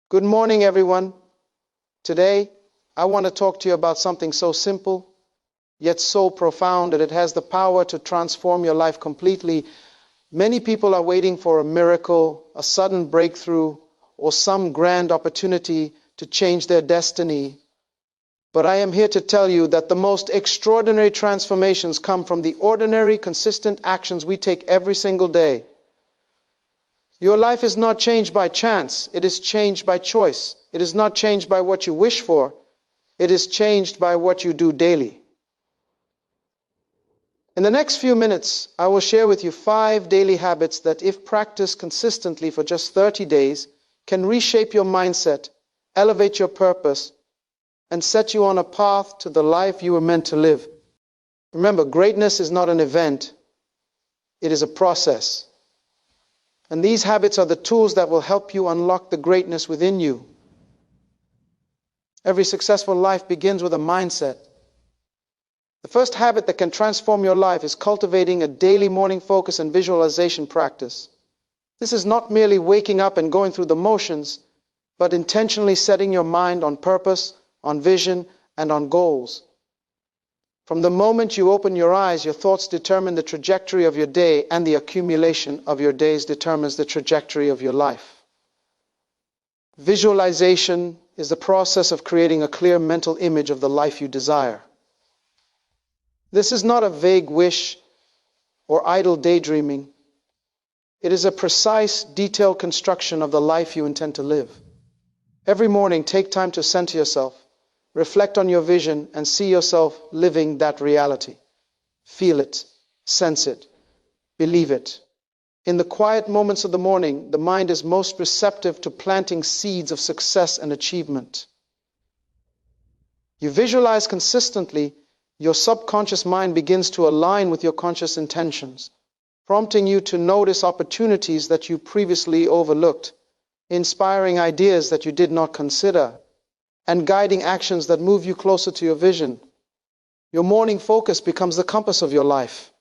Good morning, everyone. Today, I want to talk to you about something so simple, yet so profound that it has the power to transform your life completely. Many people are waiting for a miracle, a sudden breakthrough, or some grand opportunity to change their destiny. But I am here to tell you that the most extraordinary transformations come from the ordinary, consistent actions we take every single day. Your life is not changed by chance. It is changed by choice. It is not changed by what you wish for. It is changed by what you do daily. In the next few minutes, I will share with you 5 daily habits that, if practiced consistently for just 30 days, can reshape your mindset, elevate your purpose, and set you on a path to the life you were meant to live. Remember, greatness is not an event. It is a process. And these habits are the tools that will help you unlock the greatness within you. Every successful life begins with a mindset. The first habit that can transform your life is cultivating a daily morning focus and visualization practice. This is not merely waking up and going through the motions, but intentionally setting your mind on purpose, on vision, and on goals. From the moment you open your eyes, your thoughts determine the trajectory of your day, and the accumulation of your days determines the trajectory of your life. Visualization is the process of creating a clear mental image of the life you desire. This is not a vague wish or idle daydreaming. It is a precise, detailed construction of the life you intend to live. Every morning, take time to center yourself. Reflect on your vision and see yourself living that reality. Feel it, sense it, believe it. In the quiet moments of the morning, the mind is most receptive to planting seeds of success and achievement. You visualize consistently, your subconscious mind begins to align with your conscious intentions, prompting you to notice opportunities that you previously overlooked, inspiring ideas that you did not consider, and guiding actions that move you closer to your vision. Your morning focus becomes the compass of your life.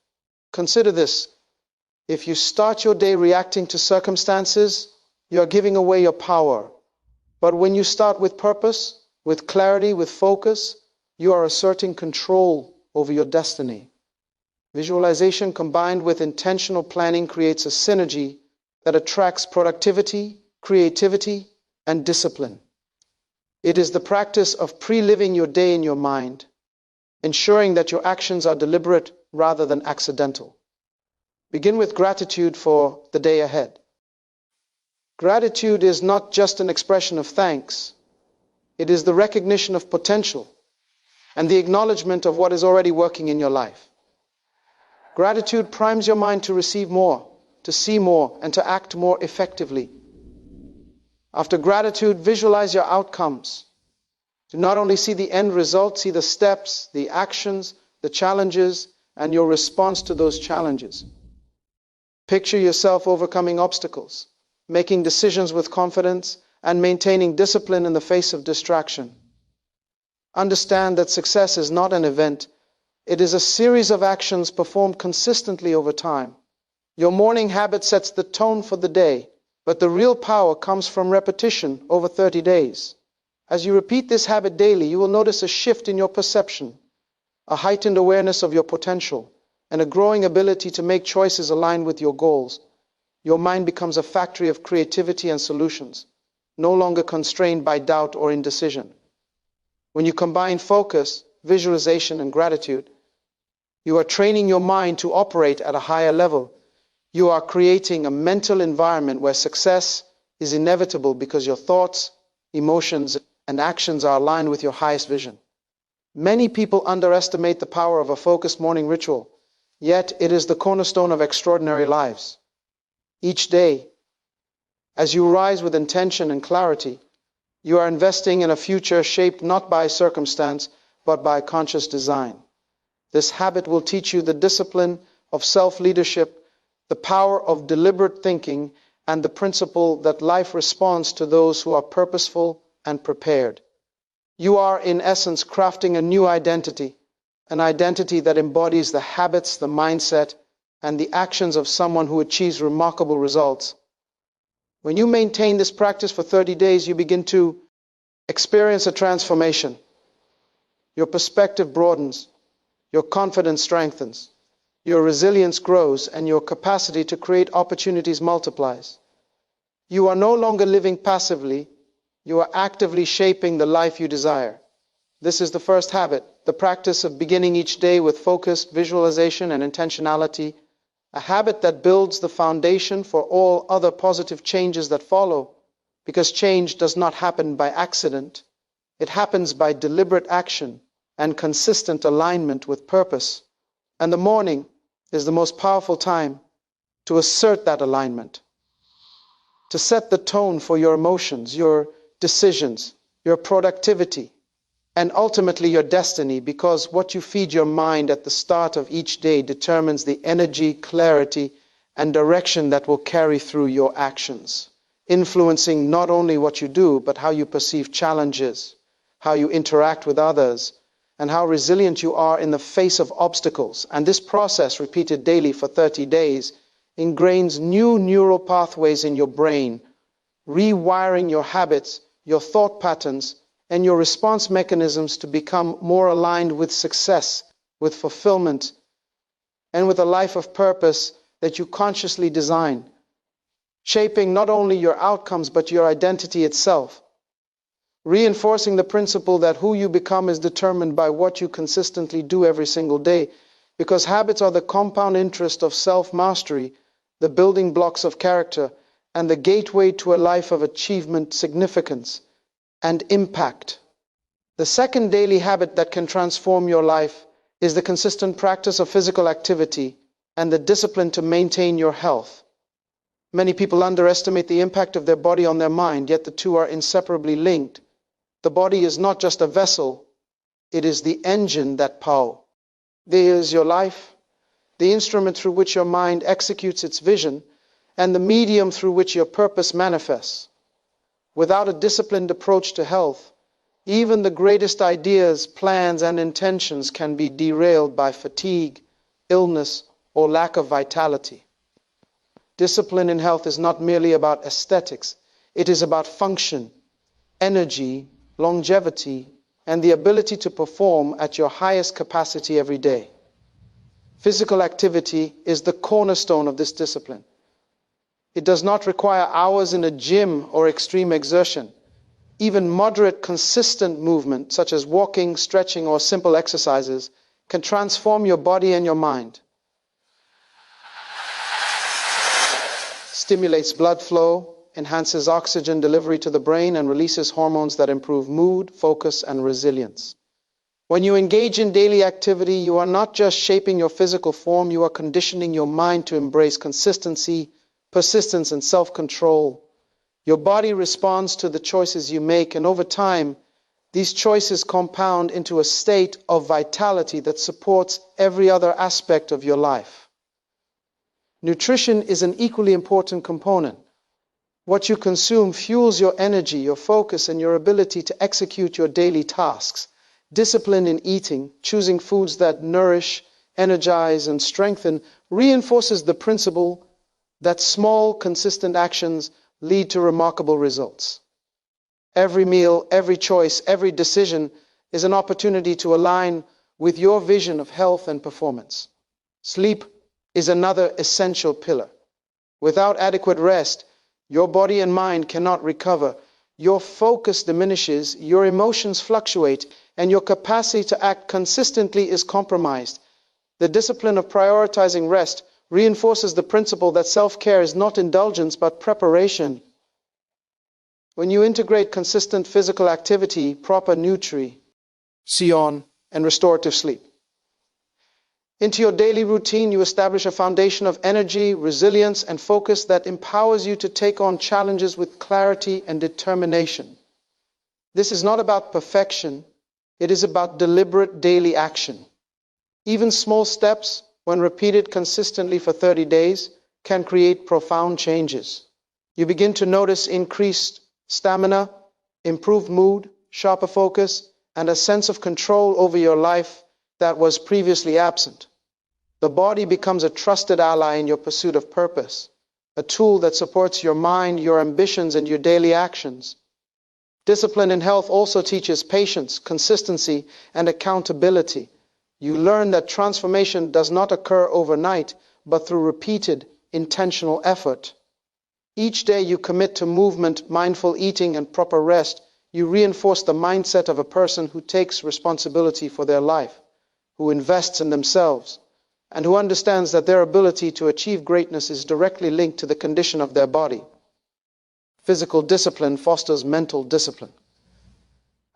Consider this. If you start your day reacting to circumstances, you are giving away your power. But when you start with purpose, with clarity, with focus, you are asserting control over your destiny. Visualization combined with intentional planning creates a synergy that attracts productivity, creativity, and discipline. It is the practice of pre-living your day in your mind, ensuring that your actions are deliberate rather than accidental. Begin with gratitude for the day ahead. Gratitude is not just an expression of thanks. It is the recognition of potential and the acknowledgement of what is already working in your life. Gratitude primes your mind to receive more, to see more, and to act more effectively. After gratitude, visualize your outcomes. Do not only see the end result, see the steps, the actions, the challenges, and your response to those challenges. Picture yourself overcoming obstacles, making decisions with confidence, and maintaining discipline in the face of distraction. Understand that success is not an event. It is a series of actions performed consistently over time. Your morning habit sets the tone for the day, but the real power comes from repetition over 30 days. As you repeat this habit daily, you will notice a shift in your perception, a heightened awareness of your potential, and a growing ability to make choices aligned with your goals. Your mind becomes a factory of creativity and solutions, no longer constrained by doubt or indecision. When you combine focus, visualization, and gratitude, you are training your mind to operate at a higher level. You are creating a mental environment where success is inevitable because your thoughts, emotions, and actions are aligned with your highest vision. Many people underestimate the power of a focused morning ritual, yet it is the cornerstone of extraordinary lives. Each day, as you rise with intention and clarity, you are investing in a future shaped not by circumstance, but by conscious design. This habit will teach you the discipline of self-leadership, the power of deliberate thinking, and the principle that life responds to those who are purposeful and prepared. You are, in essence, crafting a new identity, an identity that embodies the habits, the mindset, and the actions of someone who achieves remarkable results. When you maintain this practice for 30 days, you begin to experience a transformation. Your perspective broadens, your confidence strengthens, your resilience grows, and your capacity to create opportunities multiplies. You are no longer living passively, you are actively shaping the life you desire. This is the first habit, the practice of beginning each day with focused visualization and intentionality, a habit that builds the foundation for all other positive changes that follow, because change does not happen by accident. It happens by deliberate action and consistent alignment with purpose. And the morning is the most powerful time to assert that alignment, to set the tone for your emotions, your decisions, your productivity, and ultimately your destiny, because what you feed your mind at the start of each day determines the energy, clarity, and direction that will carry through your actions, influencing not only what you do, but how you perceive challenges, how you interact with others, and how resilient you are in the face of obstacles. And this process, repeated daily for 30 days, ingrains new neural pathways in your brain, rewiring your habits, your thought patterns, and your response mechanisms to become more aligned with success, with fulfillment, and with a life of purpose that you consciously design, shaping not only your outcomes but your identity itself, reinforcing the principle that who you become is determined by what you consistently do every single day, because habits are the compound interest of self-mastery, the building blocks of character, and the gateway to a life of achievement, significance, and impact. The second daily habit that can transform your life is the consistent practice of physical activity and the discipline to maintain your health. Many people underestimate the impact of their body on their mind, yet the two are inseparably linked. The body is not just a vessel, it is the engine that powers. There is your life, the instrument through which your mind executes its vision, and the medium through which your purpose manifests. Without a disciplined approach to health, even the greatest ideas, plans, and intentions can be derailed by fatigue, illness, or lack of vitality. Discipline in health is not merely about aesthetics. It is about function, energy, longevity, and the ability to perform at your highest capacity every day. Physical activity is the cornerstone of this discipline. It does not require hours in a gym or extreme exertion. Even moderate, consistent movement, such as walking, stretching, or simple exercises, can transform your body and your mind. Stimulates blood flow, enhances oxygen delivery to the brain, and releases hormones that improve mood, focus, and resilience. When you engage in daily activity, you are not just shaping your physical form, you are conditioning your mind to embrace consistency, persistence, and self-control. Your body responds to the choices you make, and over time, these choices compound into a state of vitality that supports every other aspect of your life. Nutrition is an equally important component. What you consume fuels your energy, your focus, and your ability to execute your daily tasks. Discipline in eating, choosing foods that nourish, energize, and strengthen, reinforces the principle that small, consistent actions lead to remarkable results. Every meal, every choice, every decision is an opportunity to align with your vision of health and performance. Sleep is another essential pillar. Without adequate rest, your body and mind cannot recover. Your focus diminishes, your emotions fluctuate, and your capacity to act consistently is compromised. The discipline of prioritizing rest reinforces the principle that self-care is not indulgence but preparation. When you integrate consistent physical activity, proper nutrition, and restorative sleep into your daily routine, you establish a foundation of energy, resilience, and focus that empowers you to take on challenges with clarity and determination. This is not about perfection, it is about deliberate daily action. Even small steps, when repeated consistently for 30 days, can create profound changes. You begin to notice increased stamina, improved mood, sharper focus, and a sense of control over your life that was previously absent. The body becomes a trusted ally in your pursuit of purpose, a tool that supports your mind, your ambitions, and your daily actions. Discipline in health also teaches patience, consistency, and accountability. You learn that transformation does not occur overnight, but through repeated, intentional effort. Each day you commit to movement, mindful eating, and proper rest. You reinforce the mindset of a person who takes responsibility for their life, who invests in themselves, and who understands that their ability to achieve greatness is directly linked to the condition of their body. Physical discipline fosters mental discipline.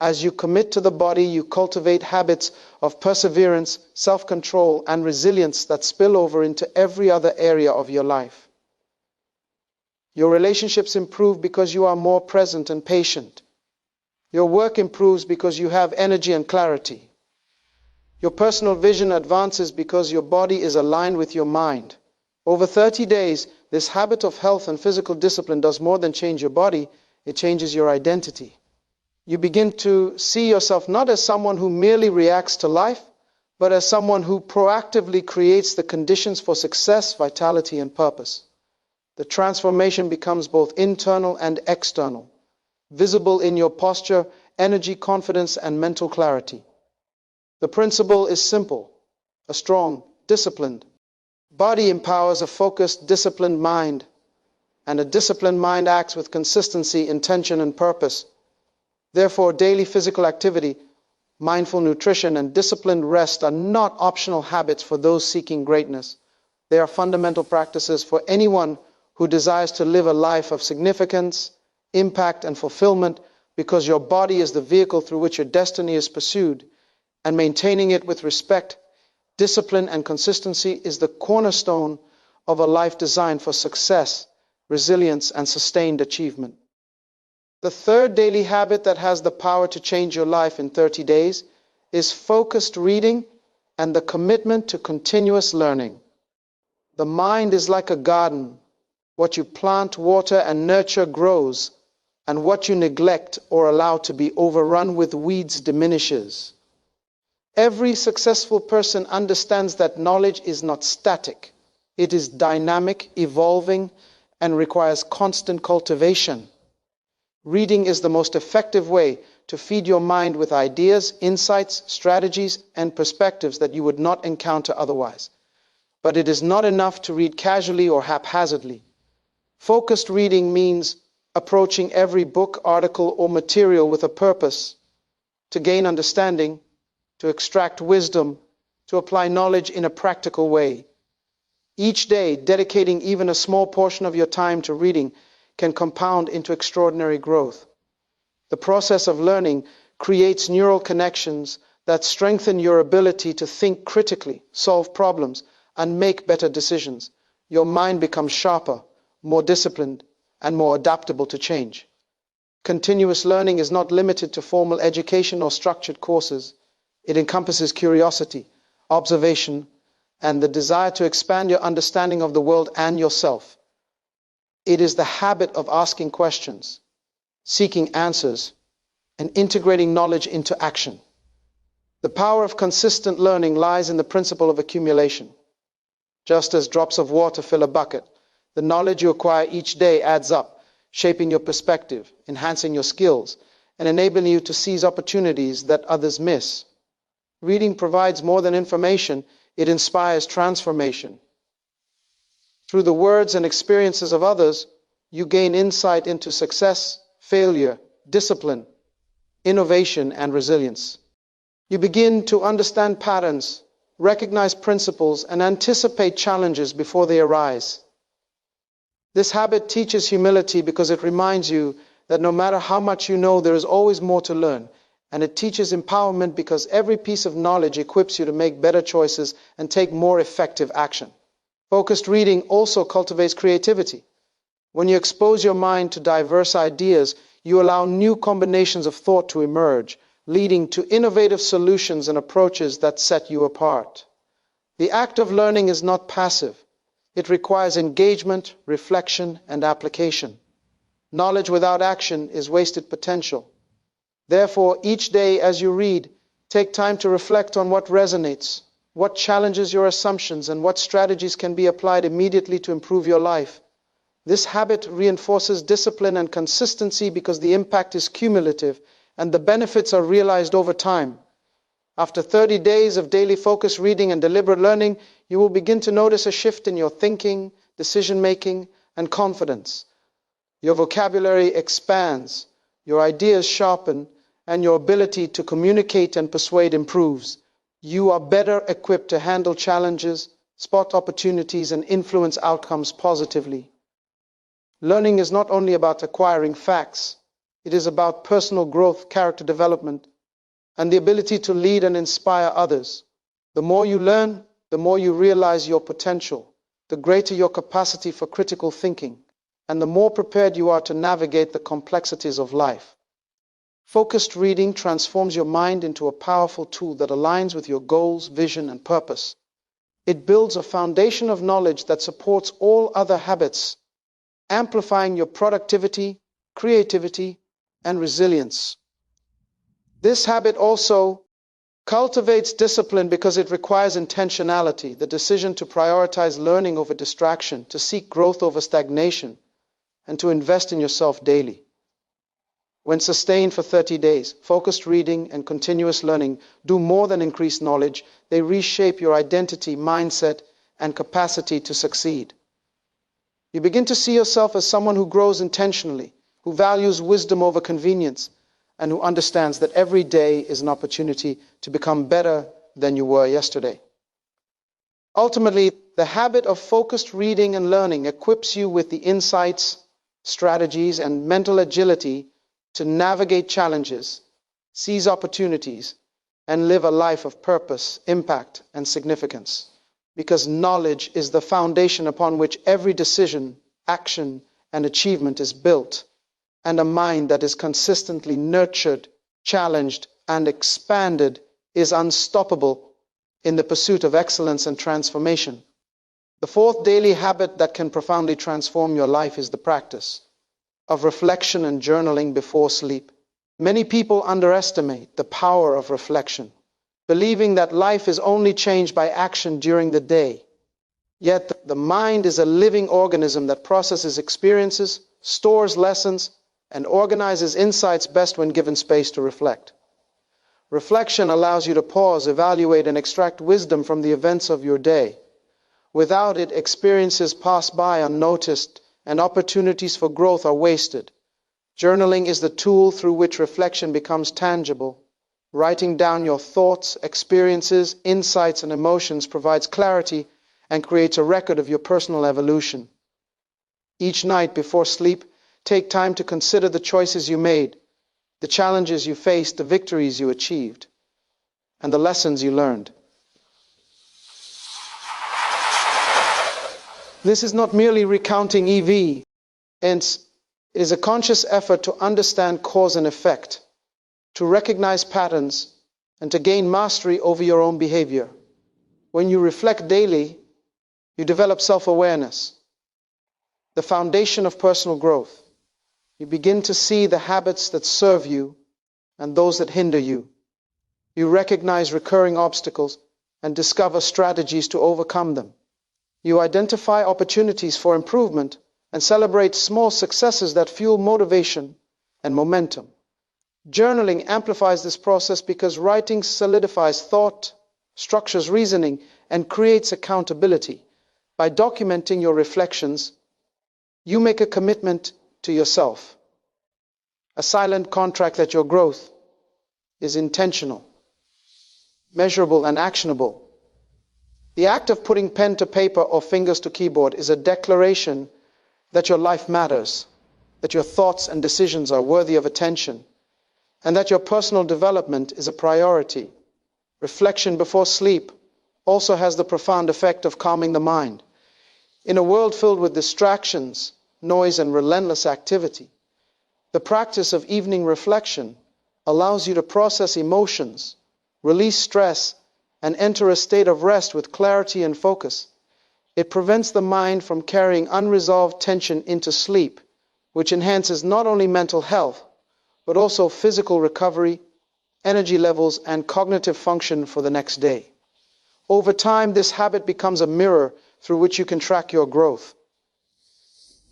As you commit to the body, you cultivate habits of perseverance, self-control, and resilience that spill over into every other area of your life. Your relationships improve because you are more present and patient. Your work improves because you have energy and clarity. Your personal vision advances because your body is aligned with your mind. Over 30 days, this habit of health and physical discipline does more than change your body, it changes your identity. You begin to see yourself not as someone who merely reacts to life, but as someone who proactively creates the conditions for success, vitality, and purpose. The transformation becomes both internal and external, visible in your posture, energy, confidence, and mental clarity. The principle is simple. A strong, disciplined body empowers a focused, disciplined mind, and a disciplined mind acts with consistency, intention, and purpose. Therefore, daily physical activity, mindful nutrition, and disciplined rest are not optional habits for those seeking greatness. They are fundamental practices for anyone who desires to live a life of significance, impact, and fulfillment, because your body is the vehicle through which your destiny is pursued, and maintaining it with respect, discipline, and consistency is the cornerstone of a life designed for success, resilience, and sustained achievement. The third daily habit that has the power to change your life in 30 days is focused reading and the commitment to continuous learning. The mind is like a garden. What you plant, water, and nurture grows, and what you neglect or allow to be overrun with weeds diminishes. Every successful person understands that knowledge is not static. It is dynamic, evolving, and requires constant cultivation. Reading is the most effective way to feed your mind with ideas, insights, strategies, and perspectives that you would not encounter otherwise. But it is not enough to read casually or haphazardly. Focused reading means approaching every book, article, or material with a purpose, to gain understanding, to extract wisdom, to apply knowledge in a practical way. Each day, dedicating even a small portion of your time to reading can compound into extraordinary growth. The process of learning creates neural connections that strengthen your ability to think critically, solve problems, and make better decisions. Your mind becomes sharper, more disciplined, and more adaptable to change. Continuous learning is not limited to formal education or structured courses. It encompasses curiosity, observation, and the desire to expand your understanding of the world and yourself. It is the habit of asking questions, seeking answers, and integrating knowledge into action. The power of consistent learning lies in the principle of accumulation. Just as drops of water fill a bucket, the knowledge you acquire each day adds up, shaping your perspective, enhancing your skills, and enabling you to seize opportunities that others miss. Reading provides more than information, it inspires transformation. Through the words and experiences of others, you gain insight into success, failure, discipline, innovation, and resilience. You begin to understand patterns, recognize principles, and anticipate challenges before they arise. This habit teaches humility because it reminds you that no matter how much you know, there is always more to learn. And it teaches empowerment because every piece of knowledge equips you to make better choices and take more effective action. Focused reading also cultivates creativity. When you expose your mind to diverse ideas, you allow new combinations of thought to emerge, leading to innovative solutions and approaches that set you apart. The act of learning is not passive. It requires engagement, reflection, and application. Knowledge without action is wasted potential. Therefore, each day as you read, take time to reflect on what resonates, what challenges your assumptions, and what strategies can be applied immediately to improve your life. This habit reinforces discipline and consistency because the impact is cumulative and the benefits are realized over time. After 30 days of daily focused reading and deliberate learning, you will begin to notice a shift in your thinking, decision-making, and confidence. Your vocabulary expands, your ideas sharpen, and your ability to communicate and persuade improves. You are better equipped to handle challenges, spot opportunities, and influence outcomes positively. Learning is not only about acquiring facts, it is about personal growth, character development, and the ability to lead and inspire others. The more you learn, the more you realize your potential, the greater your capacity for critical thinking, and the more prepared you are to navigate the complexities of life. Focused reading transforms your mind into a powerful tool that aligns with your goals, vision, and purpose. It builds a foundation of knowledge that supports all other habits, amplifying your productivity, creativity, and resilience. This habit also cultivates discipline because it requires intentionality, the decision to prioritize learning over distraction, to seek growth over stagnation, and to invest in yourself daily. When sustained for 30 days, focused reading and continuous learning do more than increase knowledge. They reshape your identity, mindset, and capacity to succeed. You begin to see yourself as someone who grows intentionally, who values wisdom over convenience, and who understands that every day is an opportunity to become better than you were yesterday. Ultimately, the habit of focused reading and learning equips you with the insights, strategies, and mental agility to navigate challenges, seize opportunities, and live a life of purpose, impact, and significance. Because knowledge is the foundation upon which every decision, action, and achievement is built, and a mind that is consistently nurtured, challenged, and expanded is unstoppable in the pursuit of excellence and transformation. The fourth daily habit that can profoundly transform your life is the practice of reflection and journaling before sleep. Many people underestimate the power of reflection, believing that life is only changed by action during the day. Yet the mind is a living organism that processes experiences, stores lessons, and organizes insights best when given space to reflect. Reflection allows you to pause, evaluate, and extract wisdom from the events of your day. Without it, experiences pass by unnoticed, and opportunities for growth are wasted. Journaling is the tool through which reflection becomes tangible. Writing down your thoughts, experiences, insights, and emotions provides clarity and creates a record of your personal evolution. Each night before sleep, take time to consider the choices you made, the challenges you faced, the victories you achieved, and the lessons you learned. This is not merely recounting EV, hence it is a conscious effort to understand cause and effect, to recognize patterns, and to gain mastery over your own behavior. When you reflect daily, you develop self-awareness, the foundation of personal growth. You begin to see the habits that serve you and those that hinder you. You recognize recurring obstacles and discover strategies to overcome them. You identify opportunities for improvement and celebrate small successes that fuel motivation and momentum. Journaling amplifies this process because writing solidifies thought, structures reasoning, and creates accountability. By documenting your reflections, you make a commitment to yourself, a silent contract that your growth is intentional, measurable, and actionable. The act of putting pen to paper or fingers to keyboard is a declaration that your life matters, that your thoughts and decisions are worthy of attention, and that your personal development is a priority. Reflection before sleep also has the profound effect of calming the mind. In a world filled with distractions, noise, and relentless activity, the practice of evening reflection allows you to process emotions, release stress, and enter a state of rest with clarity and focus. It prevents the mind from carrying unresolved tension into sleep, which enhances not only mental health, but also physical recovery, energy levels, and cognitive function for the next day. Over time, this habit becomes a mirror through which you can track your growth.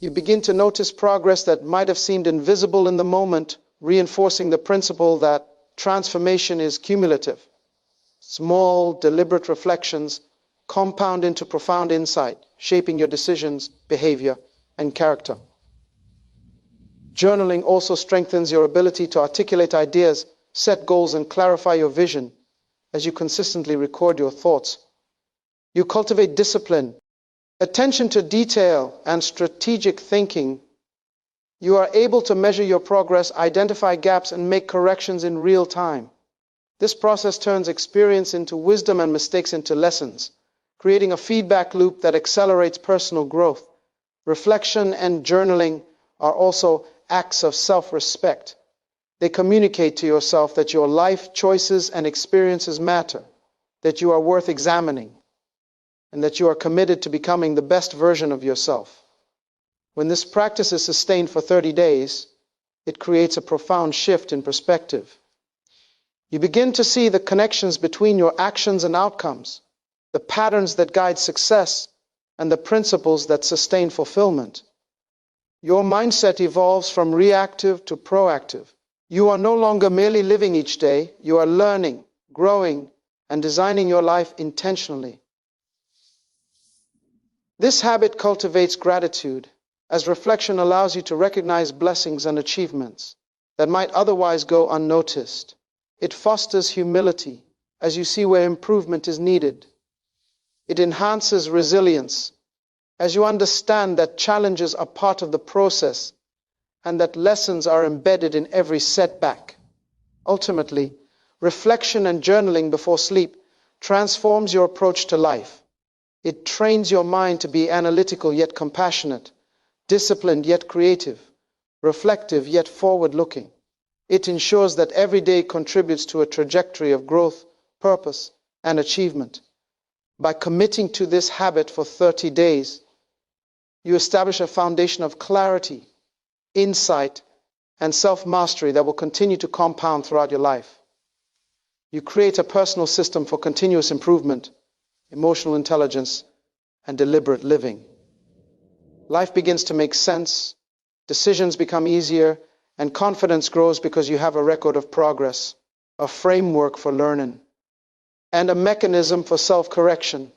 You begin to notice progress that might have seemed invisible in the moment, reinforcing the principle that transformation is cumulative. Small, deliberate reflections compound into profound insight, shaping your decisions, behavior, and character. Journaling also strengthens your ability to articulate ideas, set goals, and clarify your vision as you consistently record your thoughts. You cultivate discipline, attention to detail, and strategic thinking. You are able to measure your progress, identify gaps, and make corrections in real time. This process turns experience into wisdom and mistakes into lessons, creating a feedback loop that accelerates personal growth. Reflection and journaling are also acts of self-respect. They communicate to yourself that your life choices and experiences matter, that you are worth examining, and that you are committed to becoming the best version of yourself. When this practice is sustained for 30 days, it creates a profound shift in perspective. You begin to see the connections between your actions and outcomes, the patterns that guide success, and the principles that sustain fulfillment. Your mindset evolves from reactive to proactive. You are no longer merely living each day, you are learning, growing, and designing your life intentionally. This habit cultivates gratitude, as reflection allows you to recognize blessings and achievements that might otherwise go unnoticed. It fosters humility, as you see where improvement is needed. It enhances resilience, as you understand that challenges are part of the process and that lessons are embedded in every setback. Ultimately, reflection and journaling before sleep transforms your approach to life. It trains your mind to be analytical yet compassionate, disciplined yet creative, reflective yet forward-looking. It ensures that every day contributes to a trajectory of growth, purpose, and achievement. By committing to this habit for 30 days, you establish a foundation of clarity, insight, and self-mastery that will continue to compound throughout your life. You create a personal system for continuous improvement, emotional intelligence, and deliberate living. Life begins to make sense, decisions become easier, and confidence grows because you have a record of progress, a framework for learning, and a mechanism for self-correction.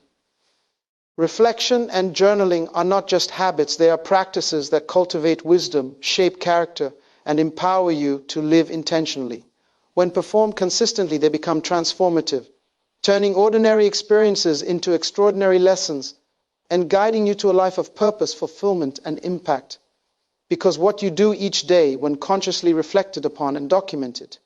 Reflection and journaling are not just habits, they are practices that cultivate wisdom, shape character, and empower you to live intentionally. When performed consistently, they become transformative, turning ordinary experiences into extraordinary lessons and guiding you to a life of purpose, fulfillment, and impact. Because what you do each day, when consciously reflected upon and documented,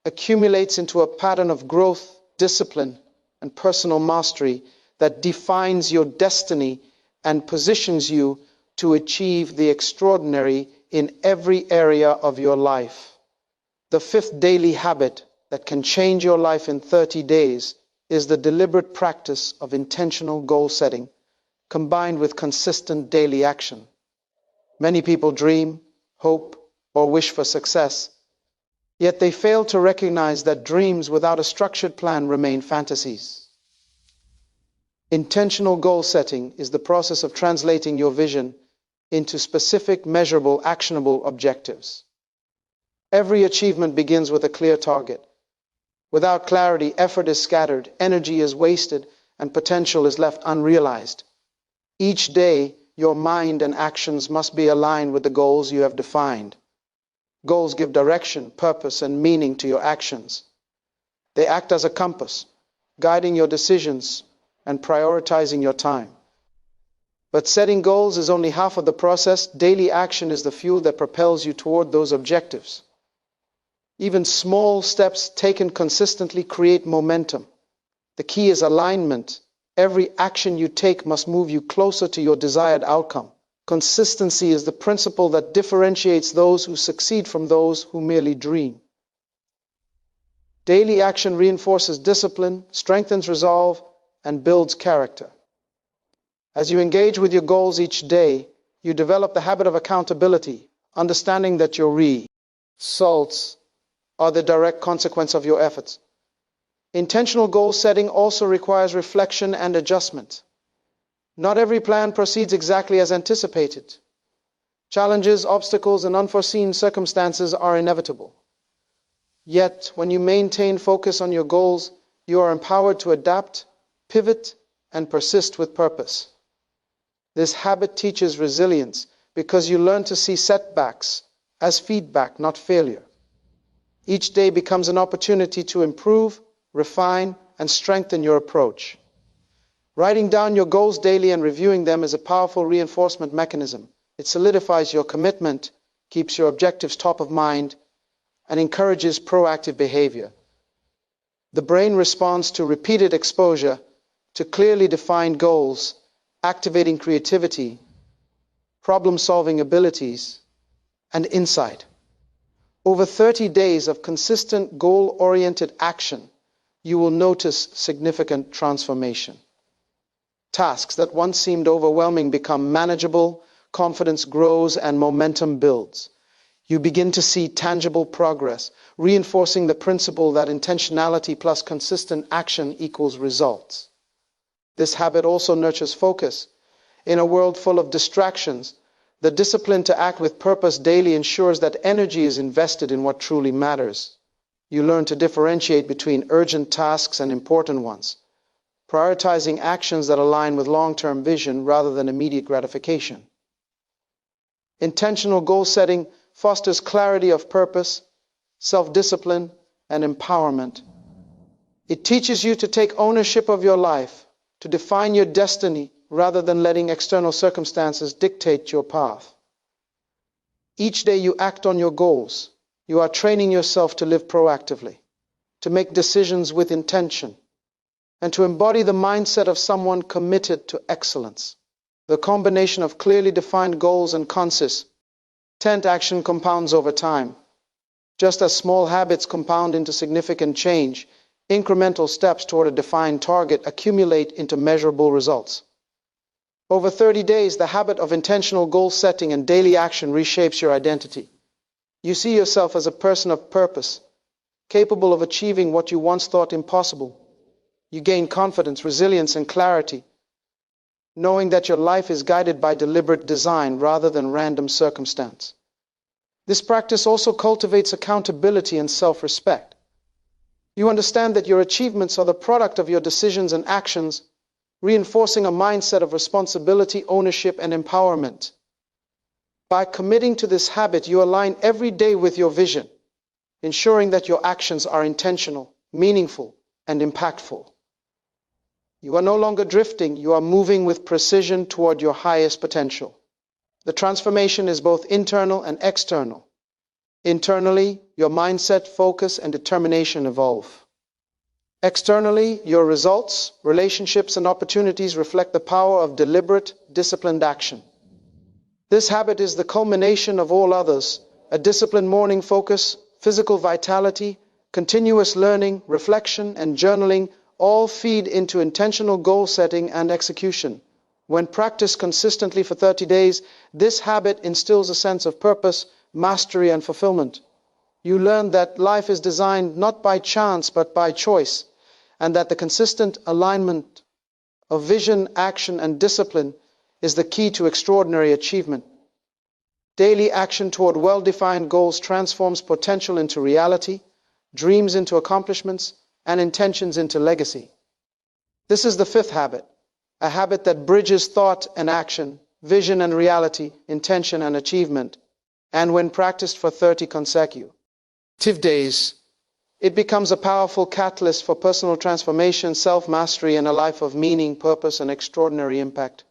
accumulates into a pattern of growth, discipline, and personal mastery that defines your destiny and positions you to achieve the extraordinary in every area of your life. The fifth daily habit that can change your life in 30 days is the deliberate practice of intentional goal setting, combined with consistent daily action. Many people dream, hope, or wish for success, yet they fail to recognize that dreams without a structured plan remain fantasies. Intentional goal setting is the process of translating your vision into specific, measurable, actionable objectives. Every achievement begins with a clear target. Without clarity, effort is scattered, energy is wasted, and potential is left unrealized. Each day, your mind and actions must be aligned with the goals you have defined. Goals give direction, purpose, and meaning to your actions. They act as a compass, guiding your decisions and prioritizing your time. But setting goals is only half of the process. Daily action is the fuel that propels you toward those objectives. Even small steps taken consistently create momentum. The key is alignment. Every action you take must move you closer to your desired outcome. Consistency is the principle that differentiates those who succeed from those who merely dream. Daily action reinforces discipline, strengthens resolve, and builds character. As you engage with your goals each day, you develop the habit of accountability, understanding that your results are the direct consequence of your efforts. Intentional goal setting also requires reflection and adjustment. Not every plan proceeds exactly as anticipated. Challenges, obstacles, and unforeseen circumstances are inevitable. Yet, when you maintain focus on your goals, you are empowered to adapt, pivot, and persist with purpose. This habit teaches resilience because you learn to see setbacks as feedback, not failure. Each day becomes an opportunity to improve, refine, and strengthen your approach. Writing down your goals daily and reviewing them is a powerful reinforcement mechanism. It solidifies your commitment, keeps your objectives top of mind, and encourages proactive behavior. The brain responds to repeated exposure to clearly defined goals, activating creativity, problem-solving abilities, and insight. Over 30 days of consistent goal-oriented action, you will notice significant transformation. Tasks that once seemed overwhelming become manageable, confidence grows, and momentum builds. You begin to see tangible progress, reinforcing the principle that intentionality plus consistent action equals results. This habit also nurtures focus. In a world full of distractions, the discipline to act with purpose daily ensures that energy is invested in what truly matters. You learn to differentiate between urgent tasks and important ones, prioritizing actions that align with long-term vision rather than immediate gratification. Intentional goal setting fosters clarity of purpose, self-discipline, and empowerment. It teaches you to take ownership of your life, to define your destiny rather than letting external circumstances dictate your path. Each day you act on your goals, you are training yourself to live proactively, to make decisions with intention, and to embody the mindset of someone committed to excellence. The combination of clearly defined goals and consistent action compounds over time. Just as small habits compound into significant change, incremental steps toward a defined target accumulate into measurable results. Over 30 days, the habit of intentional goal setting and daily action reshapes your identity. You see yourself as a person of purpose, capable of achieving what you once thought impossible. You gain confidence, resilience, and clarity, knowing that your life is guided by deliberate design rather than random circumstance. This practice also cultivates accountability and self-respect. You understand that your achievements are the product of your decisions and actions, reinforcing a mindset of responsibility, ownership, and empowerment. By committing to this habit, you align every day with your vision, ensuring that your actions are intentional, meaningful, and impactful. You are no longer drifting, you are moving with precision toward your highest potential. The transformation is both internal and external. Internally, your mindset, focus, and determination evolve. Externally, your results, relationships, and opportunities reflect the power of deliberate, disciplined action. This habit is the culmination of all others: a disciplined morning focus, physical vitality, continuous learning, reflection, and journaling all feed into intentional goal setting and execution. When practiced consistently for 30 days, this habit instills a sense of purpose, mastery, and fulfillment. You learn that life is designed not by chance but by choice, and that the consistent alignment of vision, action, and discipline is the key to extraordinary achievement. Daily action toward well-defined goals transforms potential into reality, dreams into accomplishments, and intentions into legacy. This is the fifth habit, a habit that bridges thought and action, vision and reality, intention and achievement, and when practiced for 30 consecutive days, it becomes a powerful catalyst for personal transformation, self-mastery, and a life of meaning, purpose, and extraordinary impact.